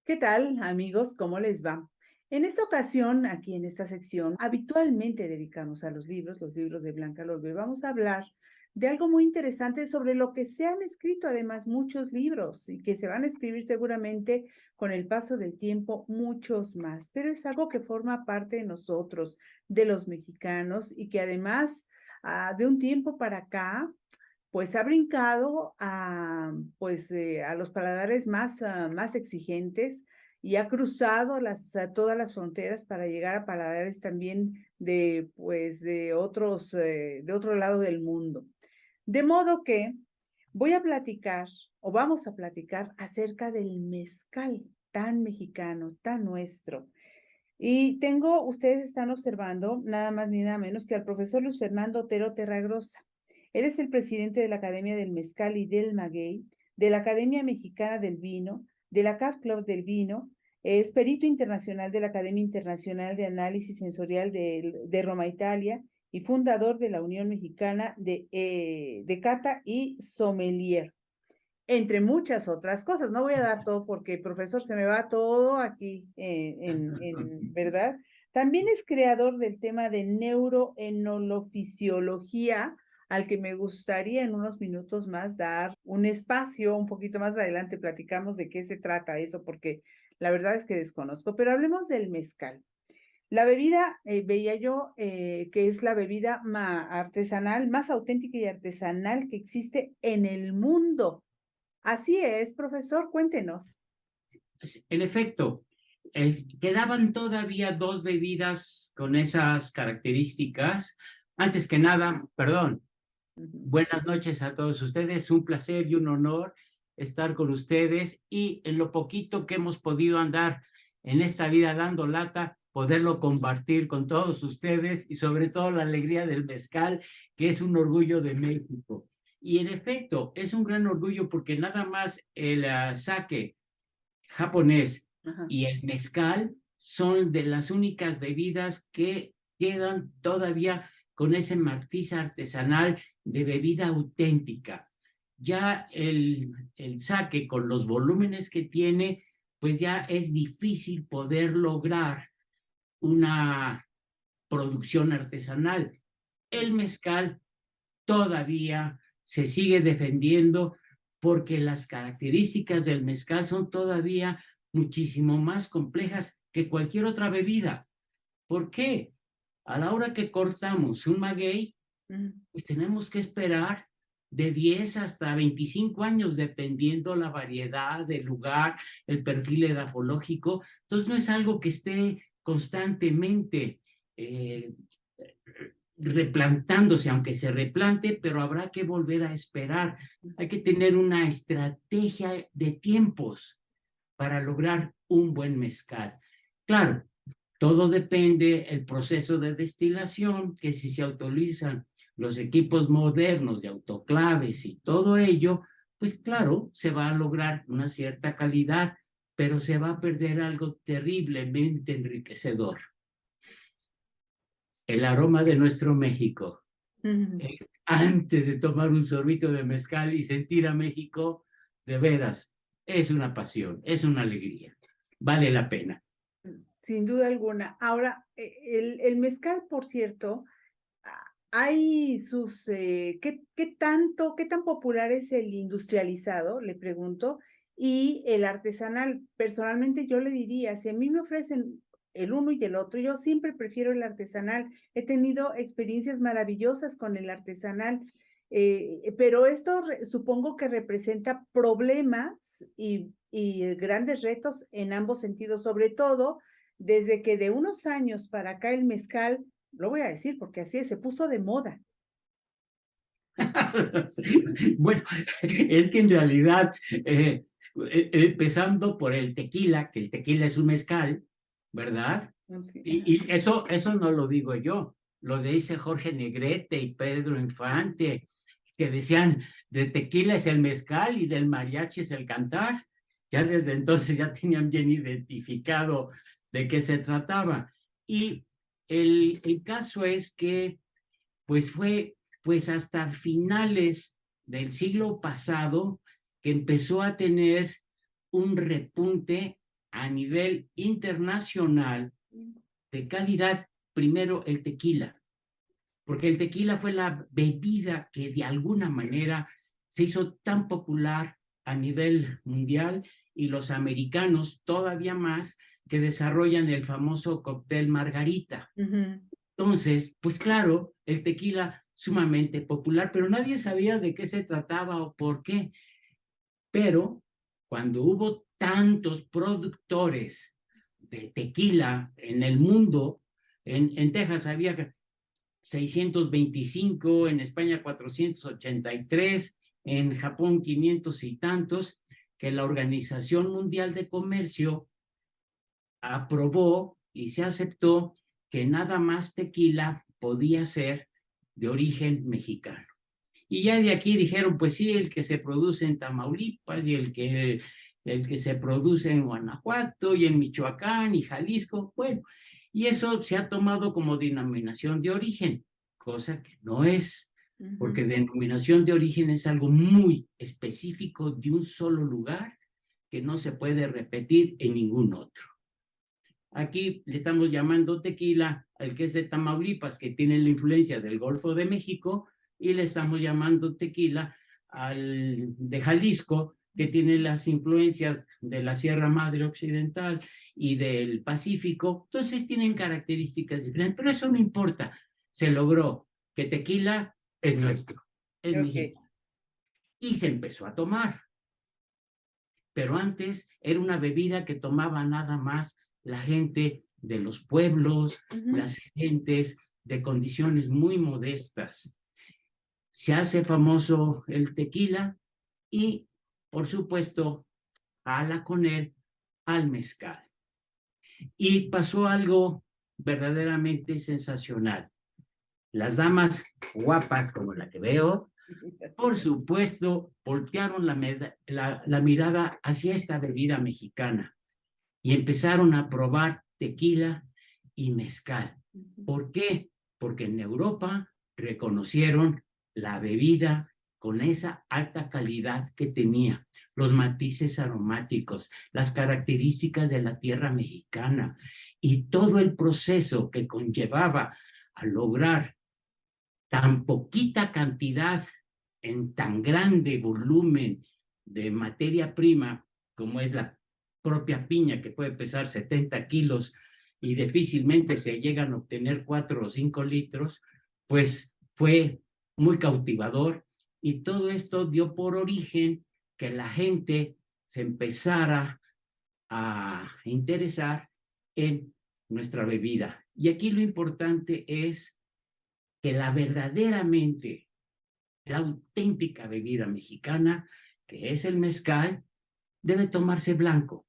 ¿Qué tal, amigos? ¿Cómo les va? En esta ocasión, aquí en esta sección, habitualmente dedicamos a los libros de Blanca Lorbe. Vamos a hablar de algo muy interesante sobre lo que se han escrito además muchos libros y que se van a escribir seguramente con el paso del tiempo muchos más, pero es algo que forma parte de nosotros, de los mexicanos y que además de un tiempo para acá pues ha brincado a los paladares más exigentes y ha cruzado todas las fronteras para llegar a paladares también de otro lado del mundo. De modo que voy a platicar, o vamos a platicar acerca del mezcal tan mexicano, tan nuestro. Y ustedes están observando nada más ni nada menos que al profesor Luis Fernando Otero Terragrosa. Él es el presidente de la Academia del Mezcal y del Maguey, de la Academia Mexicana del Vino, de la CAF Club del Vino, es perito internacional de la Academia Internacional de Análisis Sensorial de Roma, Italia, y fundador de la Unión Mexicana de Cata y Sommelier, entre muchas otras cosas. No voy a dar todo porque, profesor, se me va todo aquí, ¿verdad? También es creador del tema de neuroenolofisiología, al que me gustaría en unos minutos más dar un espacio, un poquito más adelante platicamos de qué se trata eso, porque la verdad es que desconozco, pero hablemos del mezcal. La bebida, veía yo, que es la bebida artesanal, más auténtica y artesanal que existe en el mundo. Así es, profesor, cuéntenos. En efecto, quedaban todavía dos bebidas con esas características. Antes que nada, perdón, buenas noches a todos ustedes. Un placer y un honor estar con ustedes y en lo poquito que hemos podido andar en esta vida dando lata, poderlo compartir con todos ustedes y sobre todo la alegría del mezcal, que es un orgullo de México. Y en efecto, es un gran orgullo porque nada más el sake japonés Ajá. y el mezcal son de las únicas bebidas que quedan todavía con ese matiz artesanal de bebida auténtica. Ya el sake con los volúmenes que tiene, pues ya es difícil poder lograr una producción artesanal. El mezcal todavía se sigue defendiendo porque las características del mezcal son todavía muchísimo más complejas que cualquier otra bebida. ¿Por qué? A la hora que cortamos un maguey, pues tenemos que esperar de 10 hasta 25 años, dependiendo la variedad, el lugar, el perfil edafológico. Entonces no es algo que esté constantemente eh, replantándose, aunque se replante, pero habrá que volver a esperar. Hay que tener una estrategia de tiempos para lograr un buen mezcal. Claro, todo depende del proceso de destilación, que si se utilizan los equipos modernos de autoclaves y todo ello, pues claro, se va a lograr una cierta calidad, pero se va a perder algo terriblemente enriquecedor: el aroma de nuestro México. Antes de tomar un sorbito de mezcal y sentir a México, de veras, es una pasión, es una alegría, vale la pena. Sin duda alguna. Ahora, el mezcal, por cierto, hay qué tan popular es el industrializado? Le pregunto, y el artesanal. Personalmente yo le diría, si a mí me ofrecen el uno y el otro, yo siempre prefiero el artesanal. He tenido experiencias maravillosas con el artesanal, pero esto supongo que representa problemas y grandes retos en ambos sentidos, sobre todo desde que de unos años para acá el mezcal, lo voy a decir porque así es, se puso de moda. Bueno, es que en realidad, empezando por el tequila, que el tequila es un mezcal, ¿verdad? Okay, Y eso no lo digo yo, lo dice Jorge Negrete y Pedro Infante, que decían, de tequila es el mezcal y del mariachi es el cantar. Ya desde entonces ya tenían bien identificado de qué se trataba. Y el caso es que pues fue pues hasta finales del siglo pasado que empezó a tener un repunte a nivel internacional de calidad, primero el tequila, porque el tequila fue la bebida que de alguna manera se hizo tan popular a nivel mundial, y los americanos todavía más, que desarrollan el famoso cóctel Margarita. Entonces, pues claro, el tequila sumamente popular, pero nadie sabía de qué se trataba o por qué. Pero cuando hubo tantos productores de tequila en el mundo, en Texas había 625, en España 483, en Japón 500 y tantos, que la Organización Mundial de Comercio aprobó y se aceptó que nada más tequila podía ser de origen mexicano. Y ya de aquí dijeron, pues sí, el que se produce en Tamaulipas y el que se produce en Guanajuato y en Michoacán y Jalisco, bueno, y eso se ha tomado como denominación de origen, cosa que no es, porque denominación de origen es algo muy específico de un solo lugar que no se puede repetir en ningún otro. Aquí le estamos llamando tequila al que es de Tamaulipas, que tiene la influencia del Golfo de México, y le estamos llamando tequila al de Jalisco, que tiene las influencias de la Sierra Madre Occidental y del Pacífico. Entonces tienen características diferentes, pero eso no importa. Se logró que tequila es nuestro, es mexicano. Y se empezó a tomar. Pero antes era una bebida que tomaba nada más la gente de los pueblos, las gentes de condiciones muy modestas. Se hace famoso el tequila y, por supuesto, ala con él al mezcal. Y pasó algo verdaderamente sensacional. Las damas guapas, como la que veo, por supuesto, voltearon la mirada hacia esta bebida mexicana y empezaron a probar tequila y mezcal. ¿Por qué? Porque en Europa reconocieron la bebida con esa alta calidad que tenía, los matices aromáticos, las características de la tierra mexicana y todo el proceso que conllevaba a lograr tan poquita cantidad en tan grande volumen de materia prima como es la propia piña, que puede pesar 70 kilos y difícilmente se llegan a obtener 4 o 5 litros, pues fue muy cautivador, y todo esto dio por origen que la gente se empezara a interesar en nuestra bebida. Y aquí lo importante es que la auténtica bebida mexicana, que es el mezcal, debe tomarse blanco.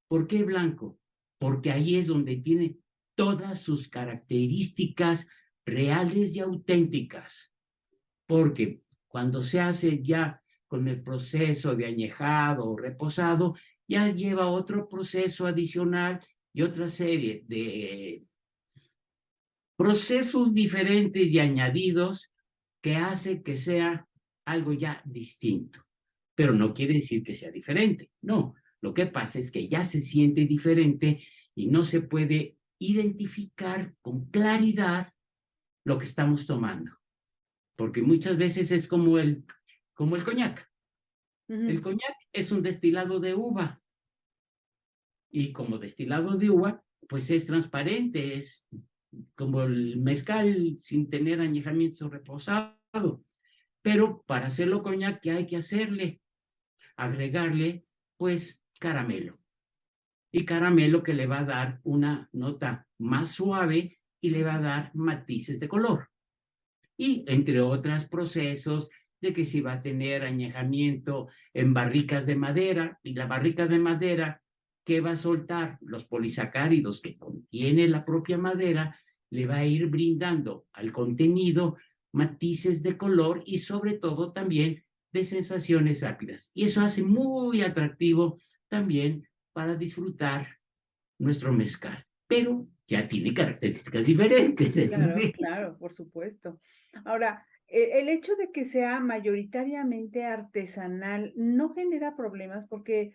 ¿Por qué blanco? Porque ahí es donde tiene todas sus características reales y auténticas. Porque cuando se hace ya con el proceso de añejado o reposado, ya lleva otro proceso adicional y otra serie de procesos diferentes y añadidos que hace que sea algo ya distinto. Pero no quiere decir que sea diferente, no. Lo que pasa es que ya se siente diferente y no se puede identificar con claridad lo que estamos tomando. Porque muchas veces es como el coñac. El coñac es un destilado de uva. Y como destilado de uva, pues es transparente, es como el mezcal sin tener añejamiento reposado. Pero para hacerlo coñac, ¿qué hay que hacerle? Agregarle, pues, caramelo. Y caramelo que le va a dar una nota más suave y le va a dar matices de color. Y entre otros procesos de que si va a tener añejamiento en barricas de madera, y la barrica de madera que va a soltar los polisacáridos que contiene la propia madera, le va a ir brindando al contenido matices de color y sobre todo también de sensaciones ácidas. Y eso hace muy atractivo también para disfrutar nuestro mezcal, pero ya tiene características diferentes. Claro, claro, por supuesto. Ahora, el hecho de que sea mayoritariamente artesanal no genera problemas porque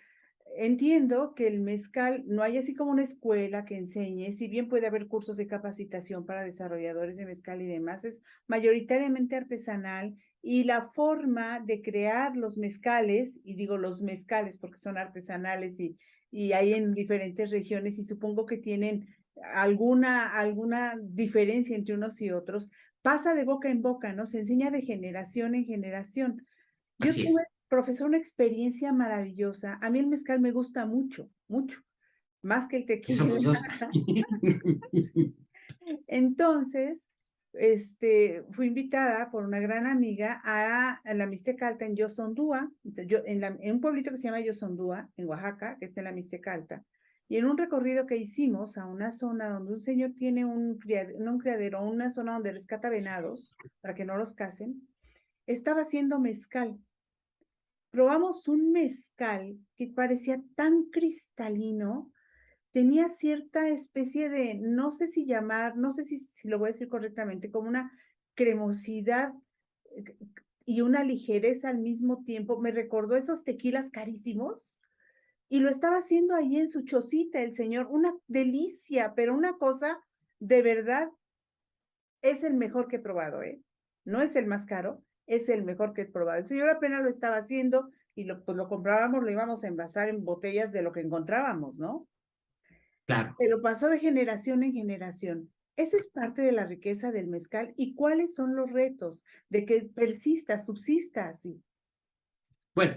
entiendo que el mezcal no hay así como una escuela que enseñe, si bien puede haber cursos de capacitación para desarrolladores de mezcal y demás, es mayoritariamente artesanal y la forma de crear los mezcales, y digo los mezcales porque son artesanales y hay en diferentes regiones y supongo que tienen alguna diferencia entre unos y otros, pasa de boca en boca, ¿no? Se enseña de generación en generación. Yo Así tuve, es. profesor, una experiencia maravillosa. A mí el mezcal me gusta mucho, mucho, más que el Somos tequila. dos. Entonces, fui invitada por una gran amiga a la Mixteca Alta en Yosondúa, en un pueblito que se llama Yosondúa, en Oaxaca, que está en la Mixteca Alta. Y en un recorrido que hicimos a una zona donde un señor tiene no un criadero, una zona donde rescata venados para que no los casen, estaba haciendo mezcal. Probamos un mezcal que parecía tan cristalino, tenía cierta especie de, no sé si llamar, no sé si lo voy a decir correctamente, como una cremosidad y una ligereza al mismo tiempo. Me recordó esos tequilas carísimos y lo estaba haciendo ahí en su chocita el señor. Una delicia, pero una cosa de verdad es el mejor que he probado, ¿eh? No es el más caro, es el mejor que he probado. El señor apenas lo estaba haciendo y pues lo comprábamos, lo íbamos a envasar en botellas de lo que encontrábamos, ¿no? Claro. Pero pasó de generación en generación. Esa es parte de la riqueza del mezcal. ¿Y cuáles son los retos de que persista, subsista así? Bueno,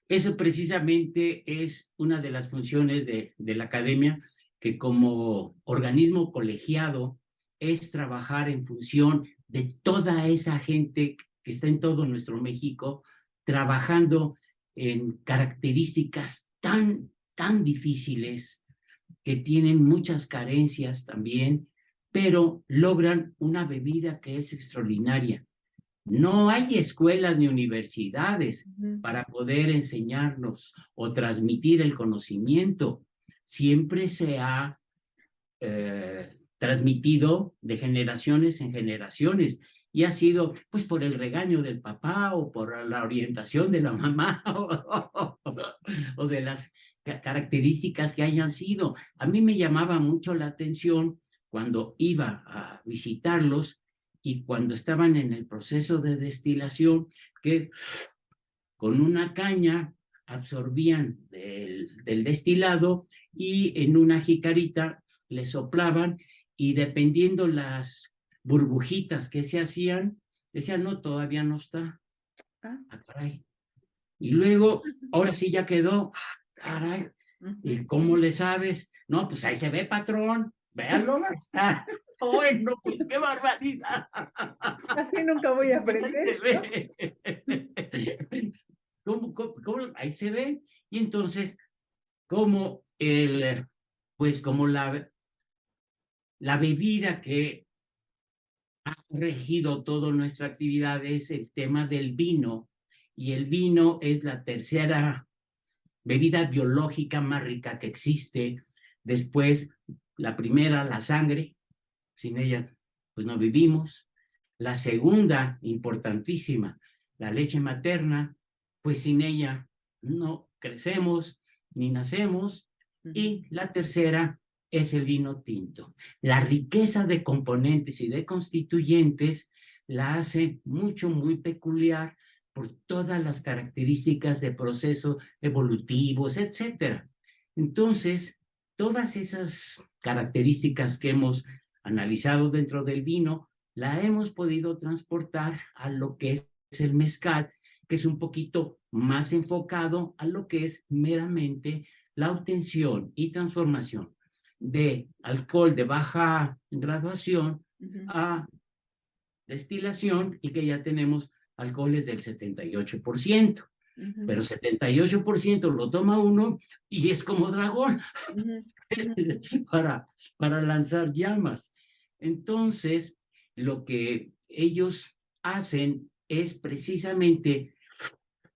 eso precisamente es una de las funciones de la academia, que como organismo colegiado es trabajar en función de toda esa gente que está en todo nuestro México, trabajando en características tan difíciles, que tienen muchas carencias también, pero logran una bebida que es extraordinaria. No hay escuelas ni universidades para poder enseñarnos o transmitir el conocimiento. Siempre se ha transmitido de generaciones en generaciones y ha sido pues por el regaño del papá o por la orientación de la mamá o de las características que hayan sido. A mí me llamaba mucho la atención cuando iba a visitarlos y cuando estaban en el proceso de destilación, que con una caña absorbían del destilado y en una jicarita le soplaban y dependiendo las burbujitas que se hacían, decían, no, todavía no está. Ah, Ah, caray. Y luego, ahora sí ya quedó. Ah, caray. ¿Y cómo le sabes? No, pues ahí se ve, patrón. Véalo. Está. Bueno, pues qué barbaridad. así nunca voy a Pues ahí aprender, se ¿no? ve. ¿Cómo? Ahí se ve. Y entonces, como pues como la bebida que ha regido toda nuestra actividad es el tema del vino, y el vino es la tercera bebida biológica más rica que existe. Después, la primera, la sangre, sin ella, pues no vivimos. La segunda, importantísima, la leche materna, pues sin ella no crecemos ni nacemos. Y la tercera es el vino tinto. La riqueza de componentes y de constituyentes la hace muy peculiar por todas las características de procesos evolutivos, etcétera. Entonces, todas esas características que hemos analizado dentro del vino, la hemos podido transportar a lo que es el mezcal, que es un poquito más enfocado a lo que es meramente la obtención y transformación de alcohol de baja graduación a destilación, y que ya tenemos alcoholes del 78%. Pero 78% lo toma uno y es como dragón para, para lanzar llamas. Entonces, lo que ellos hacen es precisamente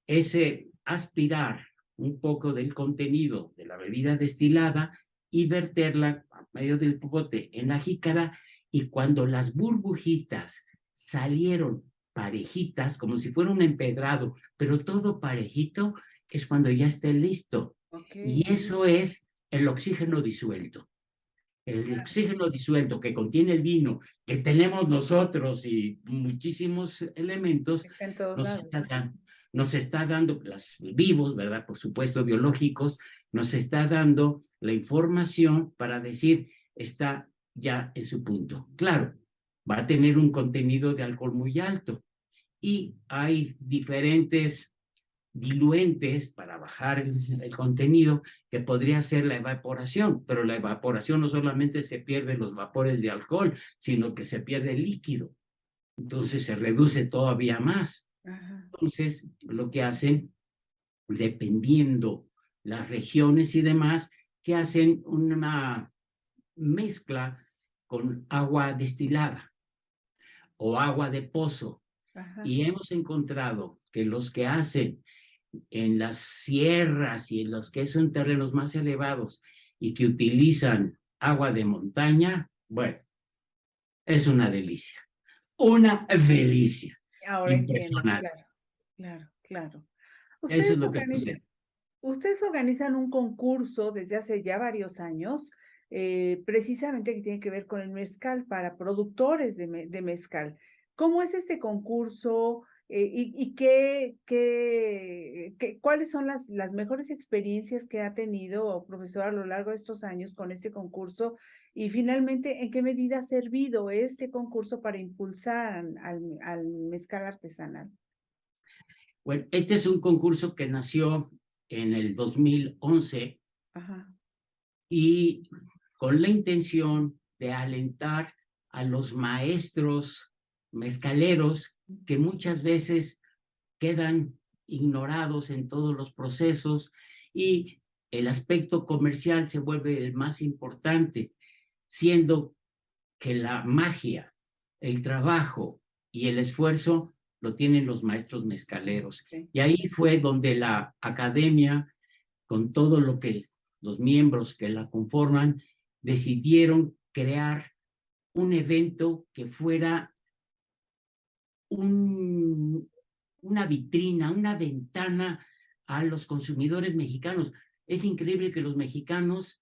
ese aspirar un poco del contenido de la bebida destilada y verterla a medio del popote en la jícara, y cuando las burbujitas salieron parejitas, como si fuera un empedrado, pero todo parejito, es cuando ya esté listo. Ok. Y eso es el oxígeno disuelto. El oxígeno disuelto que contiene el vino, que tenemos nosotros y muchísimos elementos, Está en todos nos lados. está dando, nos está dando, los vivos, ¿verdad? Por supuesto, biológicos, nos está dando la información para decir, está ya en su punto. Claro, va a tener un contenido de alcohol muy alto y hay diferentes diluentes para bajar el contenido, que podría ser la evaporación, pero la evaporación no solamente se pierden los vapores de alcohol, sino que se pierde el líquido, entonces se reduce todavía más. Ajá. Entonces, lo que hacen, dependiendo las regiones y demás, que hacen una mezcla con agua destilada o agua de pozo, Ajá. y hemos encontrado que los que hacen en las sierras y en los que son terrenos más elevados y que utilizan agua de montaña, bueno, es una delicia. Una delicia. Ahora entiendo, Impresionante. claro, claro, claro. Eso Ustedes es lo que organizan, sucede. ustedes organizan un concurso desde hace ya varios años, precisamente que tiene que ver con el mezcal para productores de mezcal. ¿Cómo es este concurso? ¿Y cuáles son las mejores experiencias que ha tenido, profesor, a lo largo de estos años con este concurso? Y finalmente, ¿en qué medida ha servido este concurso para impulsar al mezcal artesanal? Bueno, este es un concurso que nació en el 2011 Ajá. y con la intención de alentar a los maestros mezcaleros que muchas veces quedan ignorados en todos los procesos y el aspecto comercial se vuelve el más importante, siendo que la magia, el trabajo y el esfuerzo lo tienen los maestros mezcaleros. Sí. Y ahí fue donde la academia, con todo lo que los miembros que la conforman, decidieron crear un evento que fuera un, una vitrina, una ventana a los consumidores mexicanos. Es increíble que los mexicanos,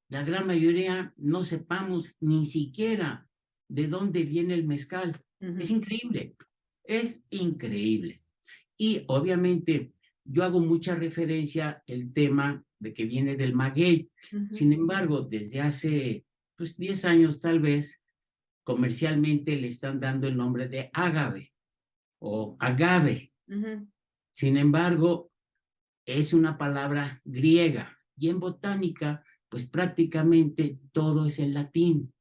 la gran mayoría, no sepamos ni siquiera de dónde viene el mezcal. Es Ujú, increíble, es increíble. Y obviamente yo hago mucha referencia al tema de que viene del maguey. ujú, Sin embargo, desde hace pues 10 años tal vez, comercialmente le están dando el nombre de ágave o agave. ujú. Sin embargo, es una palabra griega y en botánica, pues prácticamente todo es en latín.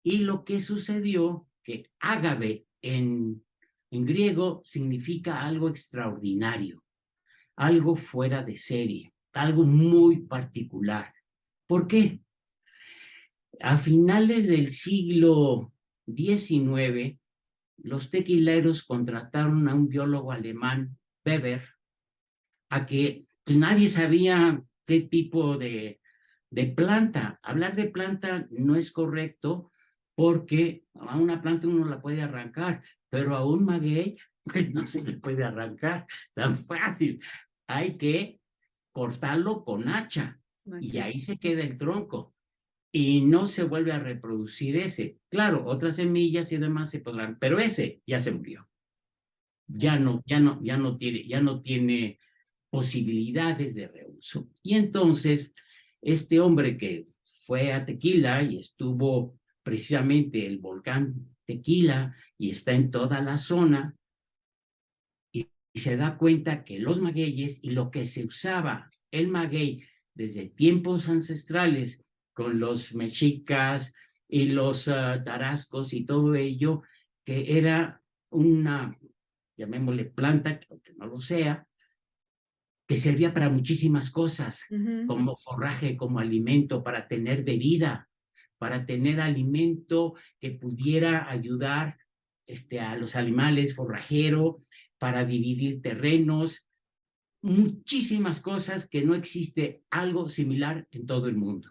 Y lo que sucedió, que ágave en griego significa algo extraordinario, algo fuera de serie, algo muy particular. ¿Por qué? A finales del siglo XIX, los tequileros contrataron a un biólogo alemán, Weber, a que pues, nadie sabía qué tipo de planta. Hablar de planta no es correcto porque a una planta uno la puede arrancar, pero a un maguey pues, no se le puede arrancar tan fácil. Hay que cortarlo con hacha y Machín. ahí se queda el tronco y no se vuelve a reproducir ese. Claro, otras semillas y demás se podrán, pero ese ya se murió. Ya no tiene posibilidades de reuso. Y entonces, este hombre que fue a Tequila y estuvo precisamente el volcán Tequila y está en toda la zona, y se da cuenta que los magueyes y lo que se usaba el maguey desde tiempos ancestrales con los mexicas y los tarascos y todo ello, que era una, llamémosle planta, aunque no lo sea, que servía para muchísimas cosas, Ujú. como forraje, como alimento, para tener bebida, para tener alimento que pudiera ayudar a los animales, forrajero, para dividir terrenos, muchísimas cosas que no existe algo similar en todo el mundo.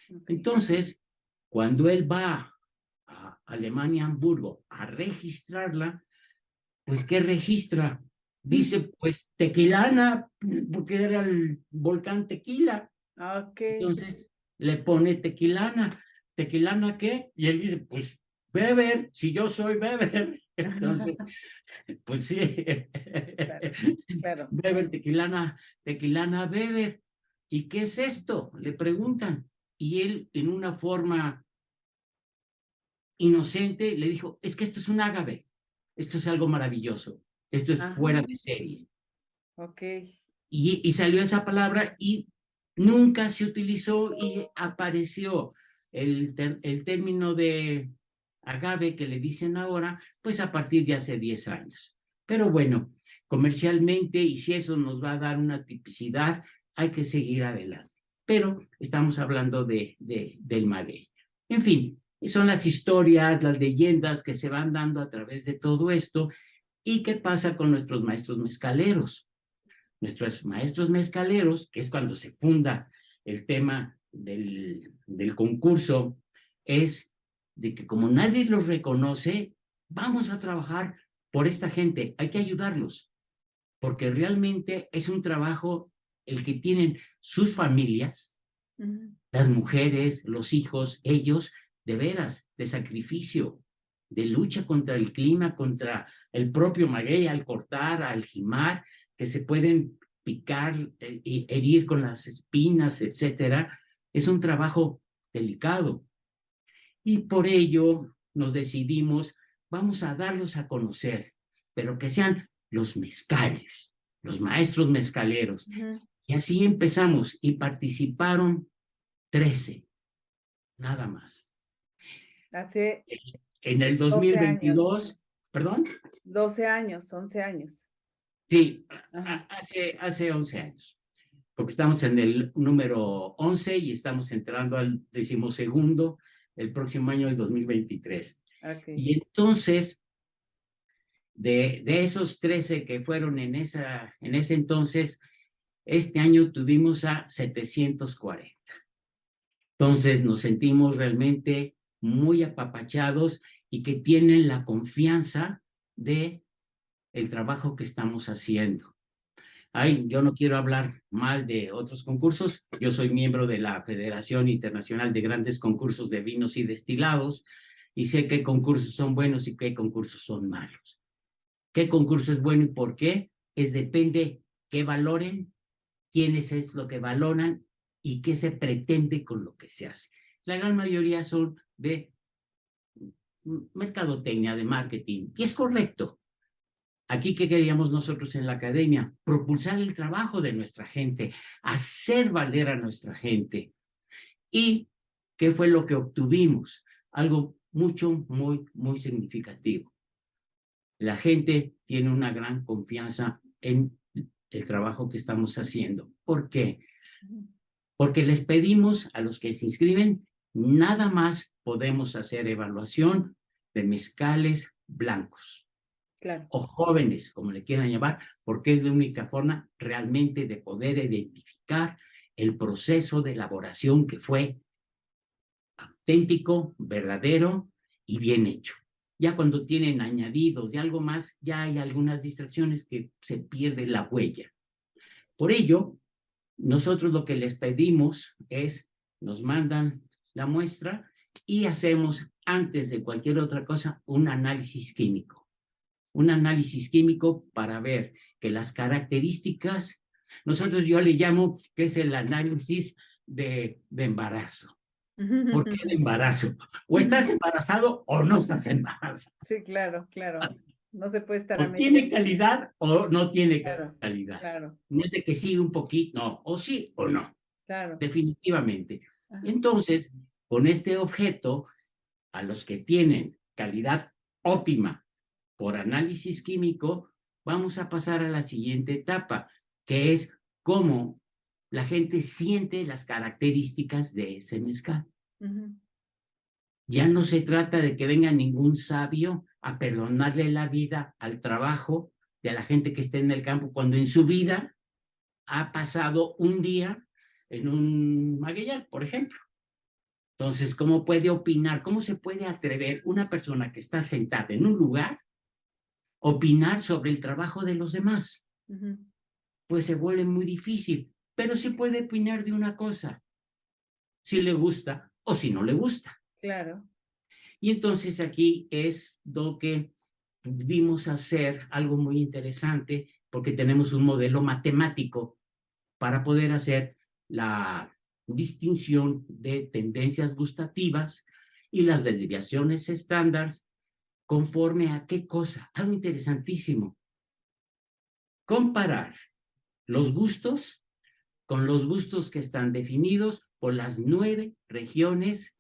Ok. Entonces, cuando él va a Alemania, Hamburgo, a registrarla, pues ¿qué registra? Dice, pues Tequilana, porque era el volcán Tequila. Ok. Entonces le pone Tequilana. ¿Tequilana qué? Y él dice, pues Beber, si yo soy Beber. Entonces, pues sí. Claro, claro. Beber, Tequilana, Tequilana, Beber. ¿Y qué es esto? Le preguntan. Y él, en una forma inocente, le dijo, es que esto es un ágave. Esto es algo maravilloso. Esto es Ajá, fuera de serie. ok. Y salió esa palabra y nunca se utilizó y apareció el término de agave que le dicen ahora, pues a partir de hace 10 años. Pero bueno, comercialmente, y si eso nos va a dar una tipicidad, hay que seguir adelante. Pero estamos hablando del maguey. En fin, son las historias, las leyendas que se van dando a través de todo esto. ¿Y qué pasa con nuestros maestros mezcaleros? Nuestros maestros mezcaleros, que es cuando se funda el tema del concurso, es de que como nadie los reconoce, vamos a trabajar por esta gente, hay que ayudarlos, porque realmente es un trabajo el que tienen sus familias, Ujú. las mujeres, los hijos, ellos, de veras, de sacrificio, de lucha contra el clima, contra el propio maguey al cortar, al jimar, que se pueden picar y herir con las espinas, etcétera. Es un trabajo delicado. Y por ello nos decidimos, vamos a darlos a conocer, pero que sean los mezcales, los maestros mezcaleros. Ujú. Y así empezamos y participaron 13 nada más. Hace En el 12 años, 2022, perdón, 12 años, 11 años. sí, Ajá, hace 11 años, porque estamos en el número 11 y estamos entrando al 12º el próximo año, el 2023. ok. Y entonces, de esos 13 que fueron en ese entonces, este año tuvimos a 740. Entonces nos sentimos realmente muy apapachados y que tienen la confianza de el trabajo que estamos haciendo. Ay, yo no quiero hablar mal de otros concursos. Yo soy miembro de la Federación Internacional de Grandes Concursos de Vinos y Destilados y sé qué concursos son buenos y qué concursos son malos. ¿Qué concurso es bueno y por qué? Es depende qué valoren, quiénes es lo que valoran y qué se pretende con lo que se hace. La gran mayoría son de mercadotecnia, de marketing, y es correcto. Aquí, ¿qué queríamos nosotros en la academia? Propulsar el trabajo de nuestra gente, hacer valer a nuestra gente. ¿Y qué fue lo que obtuvimos? Algo mucho, muy, muy significativo. La gente tiene una gran confianza en el trabajo que estamos haciendo. ¿Por qué? Ujú. Porque les pedimos a los que se inscriben, nada más podemos hacer evaluación de mezcales blancos Claro. o jóvenes, como le quieran llamar, porque es la única forma realmente de poder identificar el proceso de elaboración que fue auténtico, verdadero y bien hecho. Ya cuando tienen añadidos de algo más, ya hay algunas distracciones que se pierde la huella. Por ello, nosotros lo que les pedimos es, nos mandan la muestra y hacemos, antes de cualquier otra cosa, un análisis químico. Un análisis químico para ver que las características, nosotros yo le llamo que es el análisis de embarazo. ¿Por qué de embarazo? O estás embarazado o no estás embarazado. Sí, claro, claro. No se puede estar a O medias. tiene calidad o no tiene Claro, calidad. claro, No es de que sí un poquito, no, o sí o no, claro. definitivamente. Ajá. Entonces, con este objeto, a los que tienen calidad óptima por análisis químico, vamos a pasar a la siguiente etapa, que es cómo la gente siente las características de ese mezcal. Ujú. Ya no se trata de que venga ningún sabio a perdonarle la vida al trabajo de la gente que esté en el campo cuando en su vida ha pasado un día en un magueyal, por ejemplo. Entonces, ¿cómo puede opinar? ¿Cómo se puede atrever una persona que está sentada en un lugar opinar sobre el trabajo de los demás. Ujú. Pues se vuelve muy difícil, pero sí puede opinar de una cosa, si le gusta o si no le gusta. Claro. Y entonces aquí es lo que pudimos hacer algo muy interesante, porque tenemos un modelo matemático para poder hacer la distinción de tendencias gustativas y las desviaciones estándar conforme a qué cosa. Algo interesantísimo. Comparar los gustos con los gustos que están definidos por las 9 regiones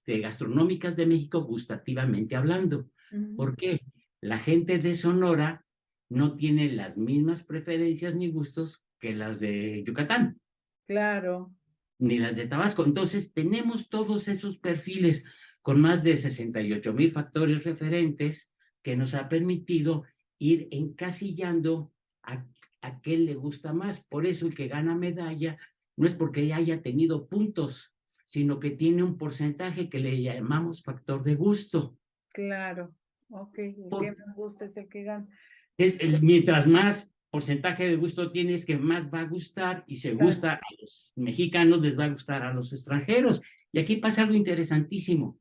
gastronómicas de México, gustativamente hablando. Ujú. ¿Por qué? La gente de Sonora no tiene las mismas preferencias ni gustos que las de Yucatán, Claro. ni las de Tabasco. Entonces, tenemos todos esos perfiles con más de 68,000 factores referentes que nos ha permitido ir encasillando a, a qué le gusta más. Por eso el que gana medalla no es porque haya tenido puntos, sino que tiene un porcentaje que le llamamos factor de gusto. Claro. Okey, el Por, que más gusta es el que gana. mientras más porcentaje de gusto tienes, que más va a gustar, y se Claro. gusta a los mexicanos, les va a gustar a los extranjeros. Y aquí pasa algo interesantísimo,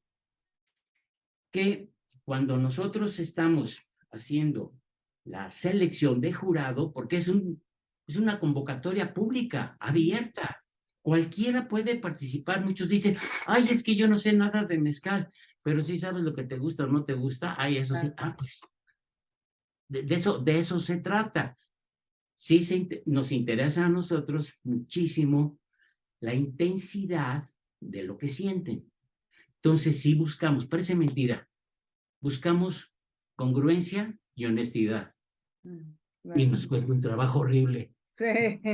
que cuando nosotros estamos haciendo la selección de jurado, porque es una convocatoria pública, Ujú. abierta, cualquiera puede participar. Muchos dicen, ay, es que yo no sé nada de mezcal, pero sí sabes lo que te gusta o no te gusta, ay, eso sí, Claro. pues de eso se trata. Sí nos interesa a nosotros muchísimo la intensidad de lo que sienten. Entonces, sí buscamos, parece mentira, buscamos congruencia y honestidad. Y Claro. nos cuesta un trabajo horrible. Sí,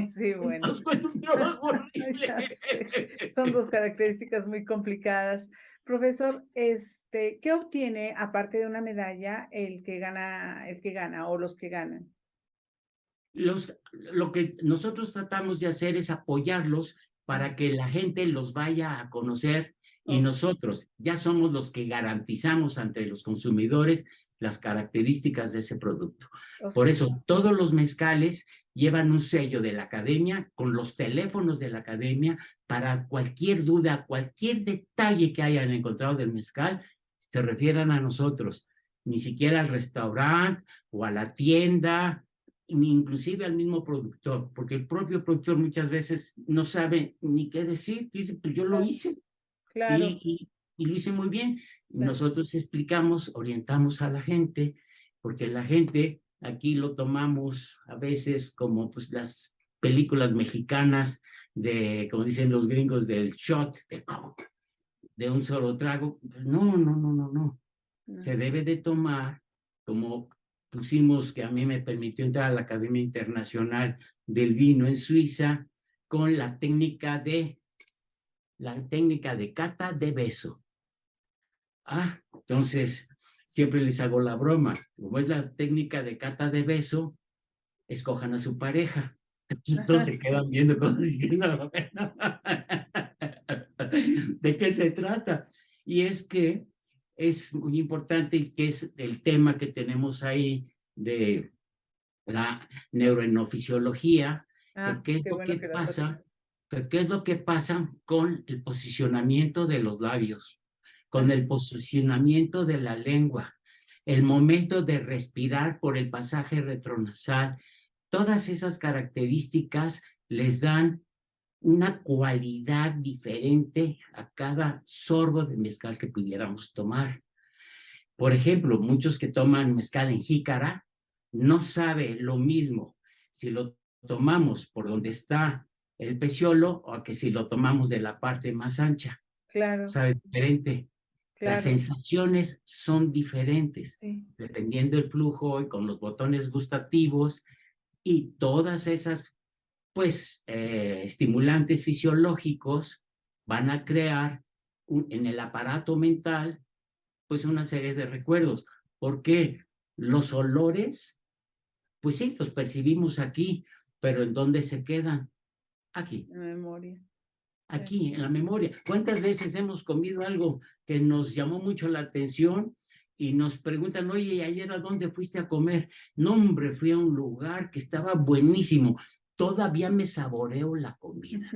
sí, bueno. Nos cuesta un trabajo horrible. Ya sé, son 2 características muy complicadas. Profesor, ¿qué obtiene, aparte de una medalla, el que gana o los que ganan? Lo que nosotros tratamos de hacer es apoyarlos Mm, para que la gente los vaya a conocer, y okey, nosotros ya somos los que garantizamos ante los consumidores las características de ese producto. o Por sea, eso todos los mezcales llevan un sello de la academia con los teléfonos de la academia para cualquier duda, cualquier detalle que hayan encontrado del mezcal, se refieran a nosotros, ni siquiera al restaurante o a la tienda, ni inclusive al mismo productor, porque el propio productor muchas veces no sabe ni qué decir, dice, pues yo lo claro, hice claro, y lo hice muy bien. claro. Nosotros explicamos, orientamos a la gente, porque la gente aquí lo tomamos a veces como pues las películas mexicanas de, como dicen los gringos, del shot, de un solo trago. No, no, no, no, no. No, Se debe de tomar, como pusimos, que a mí me permitió entrar a la Academia Internacional del Vino en Suiza, con la técnica de cata de beso. Entonces siempre les hago la broma, como es la técnica de cata de beso, escojan a su pareja. Entonces se quedan viendo como diciendo, ¿de qué se trata? Y es que es muy importante, que es el tema que tenemos ahí de la neuroenofisiología, que qué es qué lo bueno que que la toca. pasa, que qué es lo que pasa con el posicionamiento de los labios, con Ah, el posicionamiento de la lengua, el momento de respirar por el pasaje retronasal. Todas esas características les dan una cualidad diferente a cada sorbo de mezcal que pudiéramos tomar. Por ejemplo, muchos que toman mezcal en jícara no sabe lo mismo si lo tomamos por donde está el peciolo o que si lo tomamos de la parte más ancha. claro, Sabe diferente. Las claro, sensaciones son diferentes, sí, dependiendo del flujo y con los botones gustativos y todas esas, pues, estimulantes fisiológicos van a crear en el aparato mental, pues, una serie de recuerdos. ¿Por qué? Los olores, pues sí, los percibimos aquí, pero ¿en dónde se quedan? Aquí, la memoria. Sí, aquí, en la memoria. ¿Cuántas veces hemos comido algo que nos llamó mucho la atención y nos preguntan, oye, ¿ayer a dónde fuiste a comer? No, hombre, fui a un lugar que estaba buenísimo. Todavía me saboreo la comida.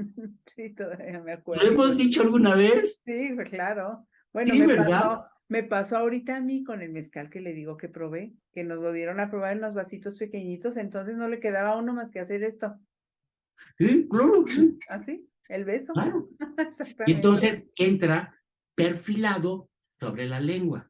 Sí, todavía me ¿Lo acuerdo. hemos dicho alguna vez? Sí, pues claro. Bueno, Sí, ¿verdad? me pasó ahorita a mí con el mezcal que le digo que probé, que nos lo dieron a probar en unos vasitos pequeñitos, entonces no le quedaba a uno más que hacer esto. Sí, claro, sí, Así, el beso. claro. Y Exactamente. entonces entra perfilado sobre la lengua.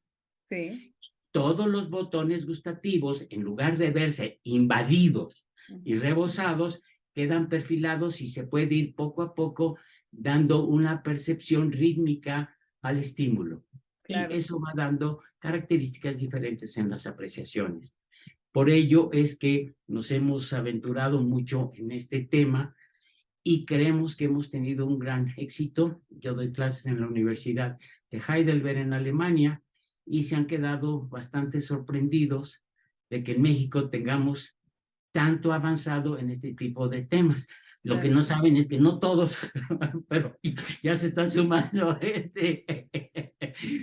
Sí. Todos los botones gustativos, en lugar de verse invadidos y Ujú. rebosados, quedan perfilados y se puede ir poco a poco dando una percepción rítmica al estímulo. Y Claro. eso va dando características diferentes en las apreciaciones. Por ello es que nos hemos aventurado mucho en este tema y creemos que hemos tenido un gran éxito. Yo doy clases en la Universidad de Heidelberg en Alemania y se han quedado bastante sorprendidos de que en México tengamos tanto avanzado en este tipo de temas. Lo que Claro. no saben es que no todos, pero ya se están sumando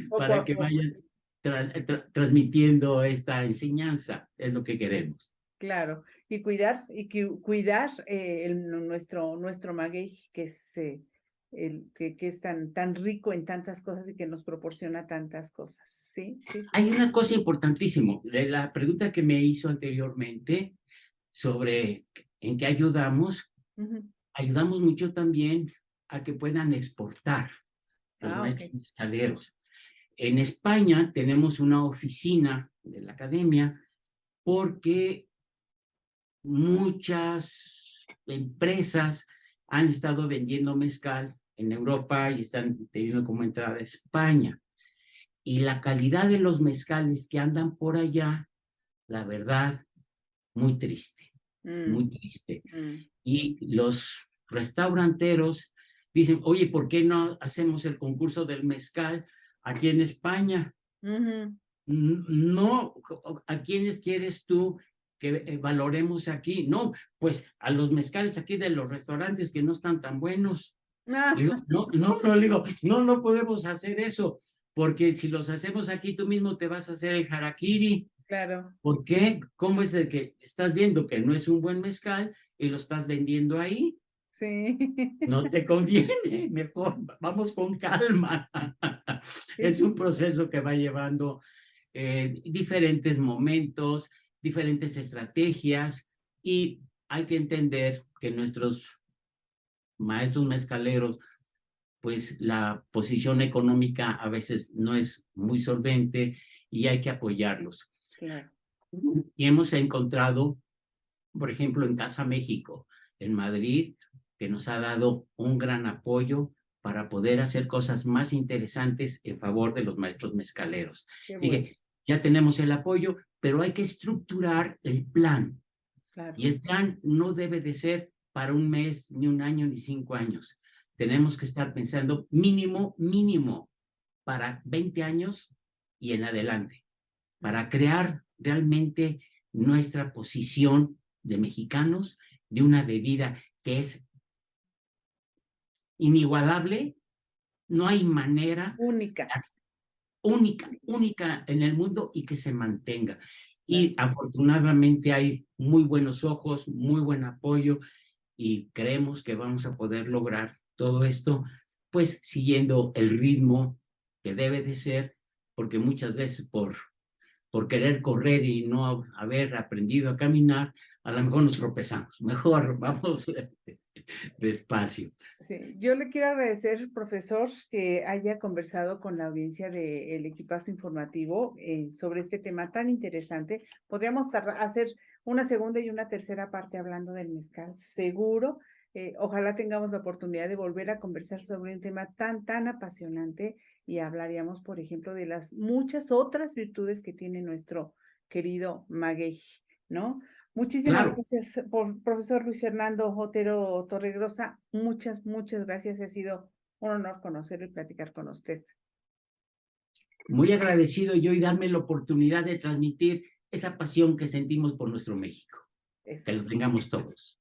Poco para a que poco. vayan transmitiendo esta enseñanza, es lo que queremos. Claro, y cuidar nuestro maguey, que es, que es tan rico en tantas cosas y que nos proporciona tantas cosas. Sí, sí, sí, Hay sí. una cosa importantísima, de la pregunta que me hizo anteriormente sobre en qué ayudamos, Ujú. ayudamos mucho también a que puedan exportar los Ah, ok. maestros mezcaleros. En España tenemos una oficina de la academia porque muchas empresas han estado vendiendo mezcal en Europa y están teniendo como entrada a España. Y la calidad de los mezcales que andan por allá, la verdad, muy triste, Mm, muy triste. mm. Y los restauranteros dicen, oye, ¿por qué no hacemos el concurso del mezcal aquí en España? Ujú. No, ¿a quiénes quieres tú que valoremos aquí? No, pues a los mezcales aquí de los restaurantes que no están tan buenos. Ah, Digo, le digo, no podemos hacer eso, porque si los hacemos aquí, tú mismo te vas a hacer el harakiri. claro, ¿Por qué? ¿Cómo es de que estás viendo que no es un buen mezcal y lo estás vendiendo ahí? sí. No te conviene, mejor vamos con calma. Sí, Es un proceso que va llevando diferentes momentos, diferentes estrategias y hay que entender que nuestros maestros mezcaleros, pues la posición económica a veces no es muy solvente y hay que apoyarlos. claro. Y hemos encontrado, por ejemplo, en Casa México, en Madrid, que nos ha dado un gran apoyo para poder hacer cosas más interesantes en favor de los maestros mezcaleros. Qué bueno, Dije, ya tenemos el apoyo, pero hay que estructurar el plan. claro. Y el plan no debe de ser para un mes, ni un año, ni 5 años. Tenemos que estar pensando mínimo, para 20 años y en adelante, para crear realmente nuestra posición de mexicanos, de una bebida que es inigualable, no hay manera, Única, única en el mundo y que se mantenga. claro. Y afortunadamente hay muy buenos ojos, muy buen apoyo y creemos que vamos a poder lograr todo esto, pues siguiendo el ritmo que debe de ser, porque muchas veces por querer correr y no haber aprendido a caminar, a lo mejor nos tropezamos. Mejor vamos despacio. Sí, yo le quiero agradecer, profesor, que haya conversado con la audiencia del Equipazo Informativo sobre este tema tan interesante. Podríamos hacer una segunda y una tercera parte hablando del mezcal, seguro. Ojalá tengamos la oportunidad de volver a conversar sobre un tema tan apasionante y hablaríamos, por ejemplo, de las muchas otras virtudes que tiene nuestro querido maguey, ¿no? Muchísimas Claro, gracias, profesor Luis Fernando Otero Torregrosa. Muchas gracias. Ha sido un honor conocerlo y platicar con usted. muy agradecido yo y darme la oportunidad de transmitir esa pasión que sentimos por nuestro México. Eso. Que lo tengamos todos.